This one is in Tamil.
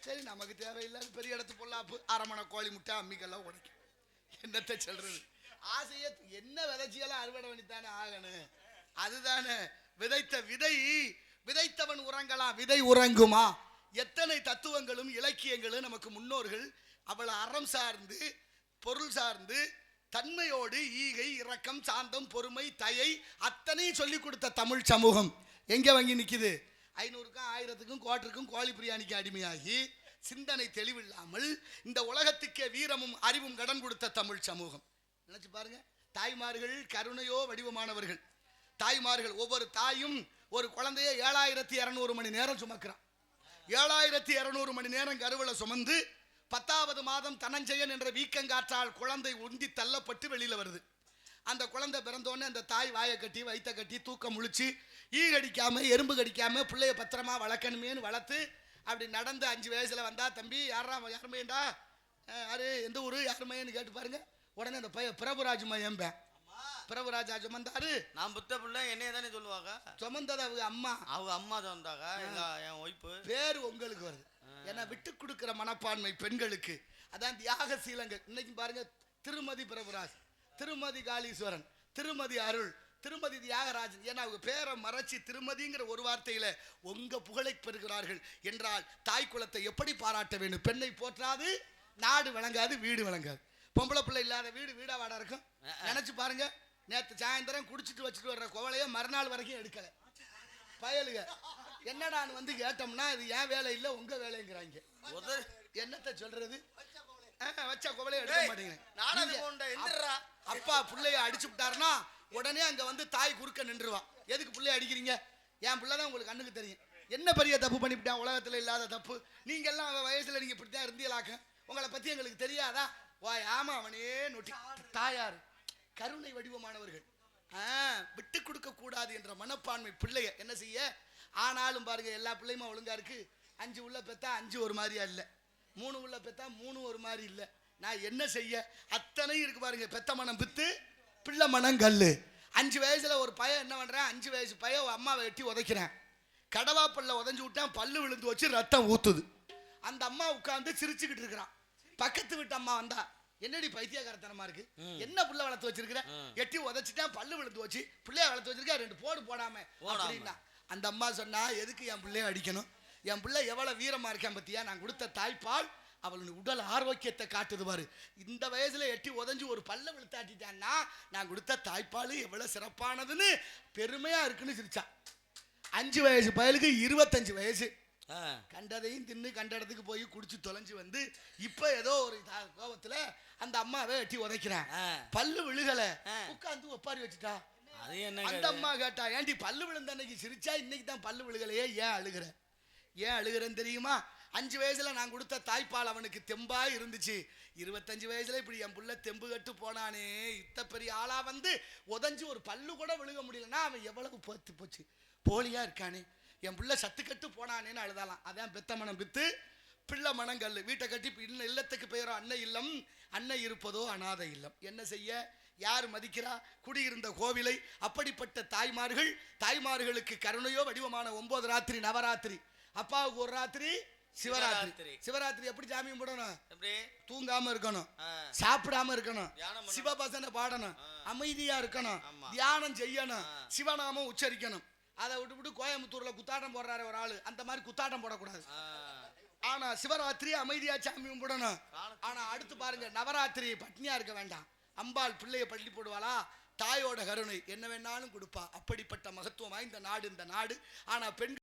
சரி நமக்கு தேவையில்லாத பெரிய இடத்து பொல்லாப்பு அரமணை கோழி முட்டை அம்மிக்கெல்லாம் உடைக்கும். என்னத்தை சொல்றது? ஆசைய என்ன விதைச்சியெல்லாம் அறுவடை பண்ணித்தானே ஆகணும். அதுதானே விதைத்த விதை விதைத்தவன் உறங்கலாம், விதை உறங்குமா? எத்தனை தத்துவங்களும் இலக்கியங்களும் நமக்கு முன்னோர்கள் அவளை அறம் சார்ந்து பொருள் சார்ந்து தன்மையோடு ஈகை இரக்கம் சாந்தம் பொறுமை தயை அத்தனையும் சொல்லிக் கொடுத்த தமிழ் சமூகம் எங்க வாங்கி நிக்குது? 500க்கும் 1000க்கும் கோட்டருக்கும் கோழி பிரியாணிக்கு அடிமையாகி சிந்தனை தெளிவில்லாமல் இந்த உலகத்துக்கே வீரமும் அறிவும் கடன் கொடுத்த தமிழ் சமூகம். நினைச்சு பாருங்க. தாய்மார்கள் கருணையோ வடிவமானவர்கள். தாய்மார்கள் ஒவ்வொரு தாயும் ஒரு குழந்தைய 7200 மணி நேரம் சுமக்கிறான். 7200 மணி நேரம் கருவளை சுமந்து 10வது மாதம் தனஞ்சயன் என்ற வீக்கங்காற்றால் குழந்தை உந்தி தள்ளப்பட்டு வெளியில வருது. அந்த குழந்தை பிறந்தோடனே அந்த தாய் வாயை கட்டி வயிற்ற கட்டி தூக்கம் முழிச்சு ஈ கடிக்காம எறும்பு கடிக்காம பிள்ளைய பத்திரமா வளர்க்கணுமேனு வளர்த்து அப்படி நடந்து 5 வயசுல வந்தா தம்பி யாருமையண்டா யாரு எந்த ஊரு யாருமையன்னு கேட்டு பாருங்க. உடனே அந்த பையன் பிரபுராஜ் மையம்பேன். பிரபுராஜா சுமந்தாரு. நான் புத்த பிள்ளை என்னைய தானே சொல்லுவாங்க. சுமந்தது அவங்க அம்மா சொன்னாங்க. என் ஒய்ஃபு பேரு உங்களுக்கு வருது. ஏன்னா விட்டு கொடுக்கிற மனப்பான்மை பெண்களுக்கு. அதான் தியாகசீலங்கள். இன்னைக்கு பாருங்க திருமதி பிரபுராஜ், திருமதி காளீஸ்வரன், திருமதி அருள், திருமதி தியாகராஜன். ஏன்னா அவங்க பேரை மறைச்சி திருமதிங்கிற ஒரு வார்த்தையில உங்க புகழை பெறுகிறார்கள் என்றால் தாய் குலத்தை எப்படி பாராட்ட வேண்டும்? பெண்ணை போற்றாது நாடு விளங்காது, வீடு விளங்காது. பொம்பளை பிள்ளை இல்லாத வீடு வீடா வாடா இருக்கும். நினைச்சு பாருங்க. நேற்று சாயந்தரம் குடிச்சிட்டு வச்சுட்டு வர்ற கோவலைய மறுநாள் வரைக்கும் எடுக்கல பயலுக. என்னடான்னு வந்து கேட்டோம்னா இது ஏன் வேலை இல்லை உங்க வேலைங்கிறாங்க. என்னத்தை சொல்றது? வச்சா கோவலைய எடுக்க மாட்டேங்கிறேன். அப்பா பிள்ளைய அடிச்சு விட்டாருன்னா உடனே அங்க வந்து தாய் குறுக்க நின்றுவான். எதுக்கு பிள்ளைய அடிக்கிறீங்க? என் பிள்ளைதான் உங்களுக்கு கண்ணுக்கு தெரியும். என்ன பெரிய தப்பு பண்ணிவிட்டான்? உலகத்துல இல்லாத தப்பு. நீங்க எல்லாம் வயசுல நீங்க இப்படித்தான் இருந்தீங்களாக்க. உங்களை பத்தி எங்களுக்கு தெரியாதா? ஆமா அவனே நொட்டி. தாயார் கருணை வடிவமானவர்கள். விட்டு கொடுக்க கூடாது என்ற மனப்பான்மை பிள்ளைய என்ன செய்ய. ஆனாலும் பாருங்க எல்லா பிள்ளையுமா ஒழுங்கா இருக்கு. 5 உள்ள பெத்தா 5 ஒரு மாதிரியா இல்ல, 3 உள்ள பெத்தா 3 ஒரு மாதிரி இல்ல. நான் என்ன செய்ய? அத்தனை இருக்கு பாருங்க. பெத்த மனம் பித்து பிள்ளை மனம் கல்லு. 5 வயசுல ஒரு பையன் என்ன பண்றேன்? 5 வயசு பையன் அம்மாவை வெட்டி உதைக்கிறேன். கடவா பல்ல உதஞ்சு விட்டான். பல்லு விழுந்து வச்சு ரத்தம் ஊத்துது. அந்த அம்மா உட்கார்ந்து சிரிச்சுக்கிட்டு இருக்கிறான். பக்கத்து வீட்டு அம்மா வந்தா என்னடி பைத்தியக்காரத்தனமா இருக்கு, என்ன புள்ள வளர்த்து வச்சிருக்கிற? எட்டி உதச்சிட்டான், பல்லு விழுந்து வச்சு பிள்ளைய வளர்த்து வச்சிருக்கா, 2 போடு போடாம அப்படின்னா. அந்த அம்மா சொன்னா எதுக்கு என் பிள்ளைய அடிக்கணும்? என் பிள்ளை எவ்வளவு வீரமா இருக்கேன் பத்தியா? நான் கொடுத்த தாய்ப்பால் அவளுடைய உடல் ஆரோக்கியத்தை காட்டுது பாரு. இந்த வயசுல எட்டி உதஞ்சு ஒரு பல்ல விழுத்தாட்டிட்டான்னா நான் கொடுத்த தாய்ப்பால் எவ்வளவு சிறப்பானதுன்னு பெருமையா இருக்குன்னு சிரிச்சா. 5 வயசு பயலுக்கு 25 வயசு. கண்டதையும் தின்னு கண்ட இடத்துக்கு போய் குடிச்சு தொலைஞ்சு வந்து இப்ப ஏதோ ஒரு கோபத்துல அந்த அம்மாவை எட்டி உதைக்கிறேன். பல்லு விழுகல, உட்காந்து ஒப்பாரி வச்சுட்டா. அந்த அம்மா கேட்டா ஏன்டி பல்லு விழுந்த அன்னைக்கு சிரிச்சா இன்னைக்கு தான் பல்லு விழுகலையே, ஏன் அழுகிற? ஏன் அழுகிறேன்னு தெரியுமா? 5 வயசுல நான் கொடுத்த தாய்ப்பால் அவனுக்கு தெம்பா இருந்துச்சு. 25 வயசுல இப்படி என் புள்ள தெம்பு கட்டு போனானே, இத்த பெரிய ஆளா வந்து உதஞ்சு ஒரு பல்லு கூட விழுக முடியலன்னா அவன் எவ்வளவு போத்து போச்சு, போலியா இருக்கானே. என் பிள்ளை சத்து கட்டு போனானேன்னு அழுதாலாம். அதான் பெத்த மனம் பித்து பிள்ளை மனங்கல். வீட்டை கட்டி இல்லத்துக்கு பெயரோ அன்னை இல்லம், அன்னை இருப்பதோ அநாதை இல்லம். என்ன செய்ய? யார் மதிக்கிறா குடியிருந்த கோவிலை? அப்படிப்பட்ட தாய்மார்கள், தாய்மார்களுக்கு கருணையோ வடிவமான 9 ராத்திரி நவராத்திரி. அப்பாவுக்கு ஒரு ராத்திரி சிவராத்திரி. சிவராத்திரி எப்படி சாமி கும்பிடணும்? தூங்காம இருக்கணும், சாப்பிடாம இருக்கணும், சிவபசனை பாடணும், அமைதியா இருக்கணும், தியானம் செய்யணும், சிவநாமம் உச்சரிக்கணும். அதை விட்டு கோயம்புத்தூர்ல குத்தாட்டம் போடுறாரு ஒரு ஆளு, அந்த மாதிரி குத்தாட்டம் போடக்கூடாது. ஆனா சிவராத்திரி அமைதியா சாமி கும்பிடணும். ஆனா அடுத்து பாருங்க நவராத்திரி பட்னியா இருக்க வேண்டாம். அம்பாள் பிள்ளைய பள்ளி போடுவாளா? தாயோட கருணை என்ன வேணாலும் கொடுப்பா. அப்படிப்பட்ட மகத்துவம் வாய்ந்த நாடு இந்த நாடு. ஆனா பெண்கள்